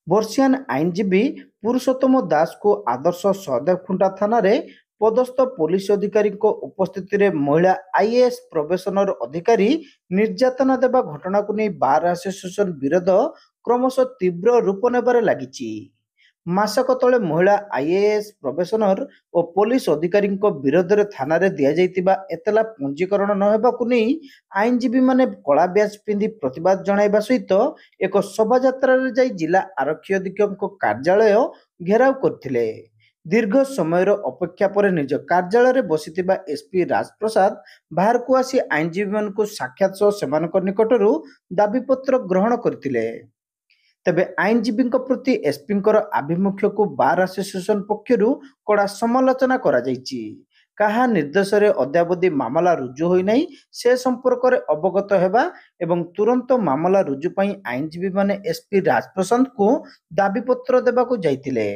ବର୍ଷିଆନ ଆଇନଜୀବୀ ପୁରୁଷୋତ୍ତମ ଦାସ को आदर्श सहदेवखुंटा थाना रे पदस्थ पुलिस अधिकारी उपस्थिति महिला आईएएस प्रोबेशनर अधिकारी निर्यातना देवा घटना को नहीं बार आसोसिएशन विरोध क्रमश तीव्र रूप नेबार लगी। मासक तले महिला आईएएस प्रोबेशनर और पुलिस अधिकारी विरोध में थाना रे दिया जाइतिबा एतला पंजीकरण न हेबाकु नहीं आईनजीवी माने कला ब्याज पिंधि प्रतिवाद जणाइबा सहित एक शोभायात्रा रे जाई जिला आरक्षी अधीक्षक कार्यालय घेराव करथिले। दीर्घ समय अपेक्षा पर निज कार्यालय बसिथिबा एसपी राजप्रसाद बाहर को आसी आईनजीवी मानकु साक्षात सह सेमानक निकटरू दाबीपत्र ग्रहण करथिले। तेबे आईनजीवी प्रति एसपी आभिमुख्य को बार आसोसिएशन पक्षरु कड़ा समालोचना करा जायछि। कहा निर्देश रे अद्यावधि मामला रुजु होई नाही से संपर्क रे अवगत हेबा एवं तुरंत मामला रुजु पई आईनजीवी माने एसपी राजप्रसाद को दाबीपत्र देबा को जाइतिले।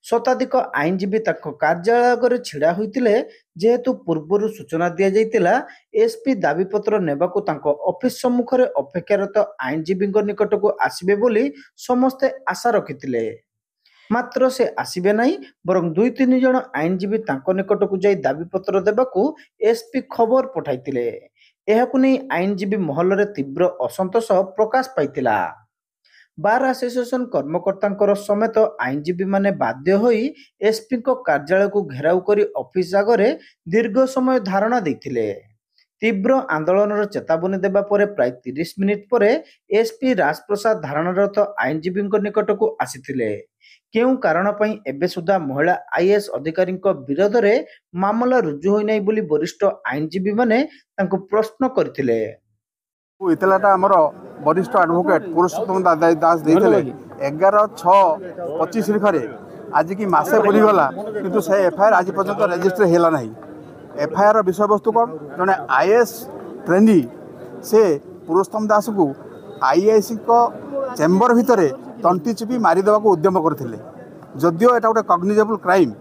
शताधिक आईनजीवी तक कार्यालय छिड़ा होइतिले जेहेतु पूर्व सूचना दिया जाइतिला एसपी दाबीपत्र नेबाकू तांको ऑफिस सम्मुख रे अपेक्षारत आईनजीवी निकट को आसीबे बोली समस्ते आशा रखितिले। मात्र से आसीबे नहीं बरं 2-3 जन आईनजीवी तांको निकट को जाई दाबीपत्र देबाकू एसपी खबर पठाइतिले। एहाकू नै आईनजीवी महल रे तीव्र असंतोष प्रकाश पाइतिला। बार आसोसिएशन कर्मकर्ता समेत आईनजीवी माने बाध्य होई एसपी को कार्यालय को घेराव करी ऑफिस आगरे दीर्घ समय धारणा देथिले। तीव्र आंदोलन चेतावनी देबा परे प्राय 30 मिनिट परे एसपी राजप्रसाद धारणारत आईनजीवी निकट को आसीथिले। केउ कारण पई एबे सुधा महिला आईएएस अधिकारी विरोध रे मामला रुजु होई नै बोली वरिष्ठ आईनजीवी माने तांको प्रश्न करथिले। इतलाटा आमर वरिष्ठ एडवोकेट पुरुषोत्तम दास देइथिले 11/6/25 लिखरे आज की मासे पुरीगला किंतु से एफआईआर आज पर्यंत रजिस्टर हेला नहीं। एफआईआर विषय वस्तु कौन जने आईएएस ट्रेनी से पुरुषोत्तम दास को आईएएस को चेम्बर भितर तंटी चिपी मारिदेवा उद्यम करथिले। जदियो एटा गोटे कग्निजेबल क्राइम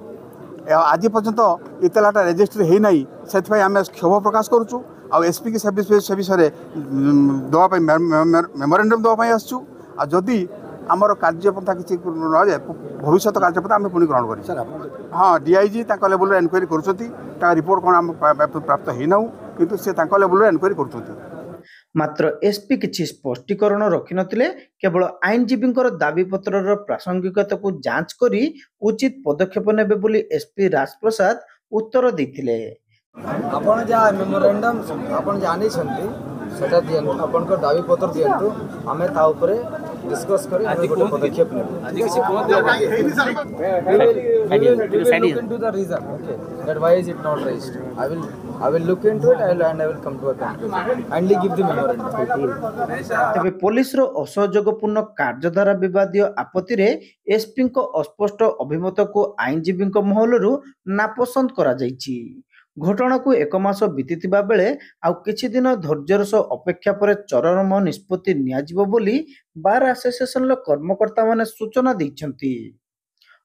आज पर्यंत इतलाटा रजिस्टर है नहीं से आम क्षोभ प्रकाश करुचु आ एसपी की से विषय दवाई मेमोरेंडम दवाई आसचु आ जदि आमर कार्यपंथा किसी न जाए भविष्य कार्यपंथा आम पुणी ग्रहण कर। हाँ डीआईजी लेवल एनक्वारी कर रिपोर्ट कौन आम प्राप्त होना किंतु से लेवल एनक्वारी कर। मात्र एसपी किछि स्पष्टीकरण रखि नथिले केवल आईनजीवी दाबीपत्र प्रासंगिकता को जांच करी उचित पदक्षेप नेबे बोली एसपी राजप्रसाद उत्तर दैथिले। आपण जा मेमोरेंडम आपण जानि छंती सेटा दियन आपण को दाबी पत्र दियंतु हमें ता ऊपर डिस्कस करी हम गोटे पदक्षेप नेबो। ठीक अछि कोन look into the reason okay that why is it not raised. I will look into it and I will come to a conclusion. Kindly give the memorandum. तबे पुलिस रो असहयोगपूर्ण कार्यधारा विवादीय आपत्ति रे एसपी को अस्पष्ट अभिमत को आईनजीवी महलरू नापसंद करा जायछि। घटना को 1 मास बीतीथिबा बेले आउ किछि दिन धैर्यर सह अपेक्षा पर चरम निष्पत्ति नियाजिबो बोली बार आसोसिएशन कर्मकर्ता माने सूचना दैछंती।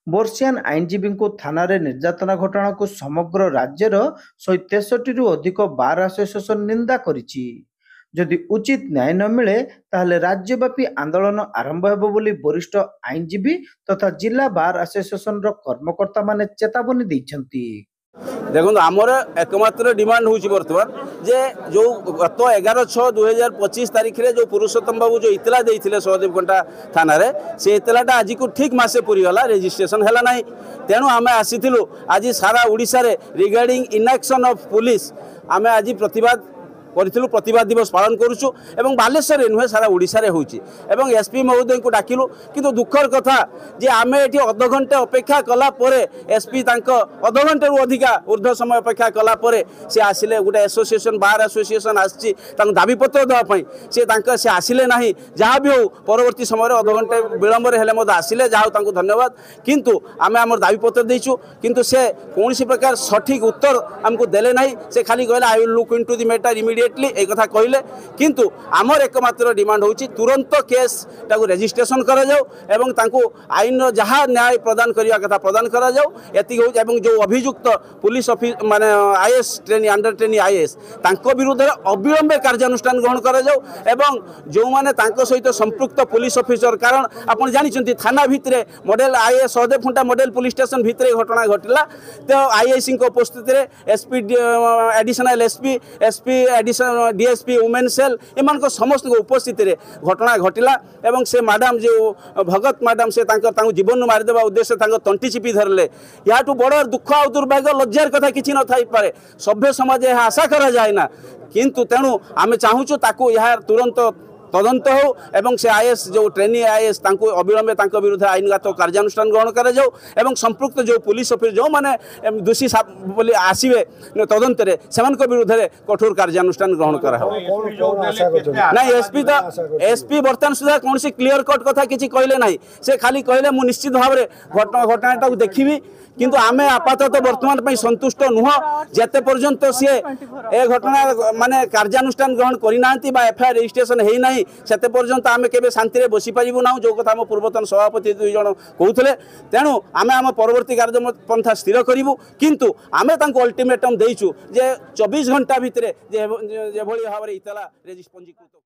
वर्षियान आईनजीवी को थाना रे निर्यातना घटना को समग्र राज्यर 163 रु अधिक बार आसोसिएशन निंदा करिछि। जदि उचित न्याय न मिले ताहले राज्यव्यापी आंदोलन आरंभ हेबो बोली वरिष्ठ आईनजीवी तथा जिला बार आसोसिएशन कर्मकर्ता माने चेतावनी दैछंती। देखो आमर एकमात्र डिमांड होची बर्तमान जे जो गत 11/6/2025 तारीख रे जो पुरुषोत्तम बाबू जो इतला देइथिले सहदेवखुंटा थाना रे से इतलाटा आज को ठीक मासे पूरी गला रजिस्ट्रेशन हैला नाही। तेणु आमे आसीथिलु आज सारा ओडिसा रे रिगार्डिंग इनएक्शन ऑफ पुलिस आमे आज प्रतिवाद दिवस पालन करुचु एवं बालेश्वर नुहे सारा ओडिशा रे होची एवं एसपी महोदय को डाकिलु किंतु दुखर कथा जे आमे एठी अध घंटे अपेक्षा कला परे एसपी तांको अध घंटे रु अधिका ऊर्ध्व समय अपेक्षा कला परे से आसिले गोटे एसोसिएशन बार एसोसिएशन आछि तांको दाबी पत्र दवा पई से आसिले नाही। जहाँ भी हो परवर्ती समय अध घंटे विलंब रे हेले मद आसिले जाहो तांको धन्यवाद किंतु आमे हमर दाबी पत्र देइछु किंतु से कोनसी प्रकार सठिक उत्तर हमको देले नाही। से खाली कहले I will look into the matter immediate immediately एक कथा कहले किंतु आमर एकमात्र डिमांड होची तुरंत केस टाको रजिस्ट्रेशन करा जाओ एवं तांको आईन जहाँ न्याय प्रदान करने कथा प्रदान करा जाओ एति एवं जो अभियुक्त पुलिस माने IAS trainee under trainee IAS तांको विरुद्ध अविलंबे कार्यानुष्ठान ग्रहण करा जाओ एवं जो माने तांको सहित संपृक्त पुलिस ऑफिसर कारण आपण जानिछंती थाना भितरे model IAS Sahadev Khunta model police station भितरे घटना घटिला तो आईआईसी को उपस्थित रे SP additional SP additional DSP women cell एमान को समस्त को उपस्थित रे घटना घटिला एवं से मैडम जो भगत मैडम से तांको जीवन मारिदेवा उद्देश्य तांको तंटी चिपी धरले याठू बड़ दुख आ दुर्भाग्य लज्जार कथा किछि न थाई पारे सभ्य समाज यह आशा करा जाए ना किंतु तेणु आमे चाहूछु ताको यह तुरंत तदंत हो एवं से आईएएस जो ट्रेनी आईएएस तांको अविलंबे तांको विरुद्ध आईनगत कार्यानुष्ठान ग्रहण करा जाओ एवं संपृक्त जो पुलिस ऑफिसर जो माने दोषी बोली आसीबे तदंत रे सेमान को विरुद्ध रे कठोर कार्यानुष्ठान ग्रहण करा हो नहीं एसपी बर्तमान सुधा कौन सी क्लियर कट कथा किछि कहले नहीं से खाली कहले मु निश्चित भाव रे घटनाटा देखिबी किंतु आमे आपातत वर्तमान पई संतुष्ट नुह जेते पर्यंत सी ए घटना माने कार्यानुष्ठान ग्रहण करि नांती बा एफआईआर रजिस्ट्रेशन हेई नाही सेते पर्यंत आमे केबे शांति रे बसी पारिबु ना जो कथा हम पूर्वतन सभापति दुई जण कहउथले तेणु आमे आम परवर्ती कार्यपंथा स्थिर करिबु किंतु आमे तांको अल्टीमेटम देइछु जे 24 घंटा भितरे जे भली भाबरे इतला पंजीकृत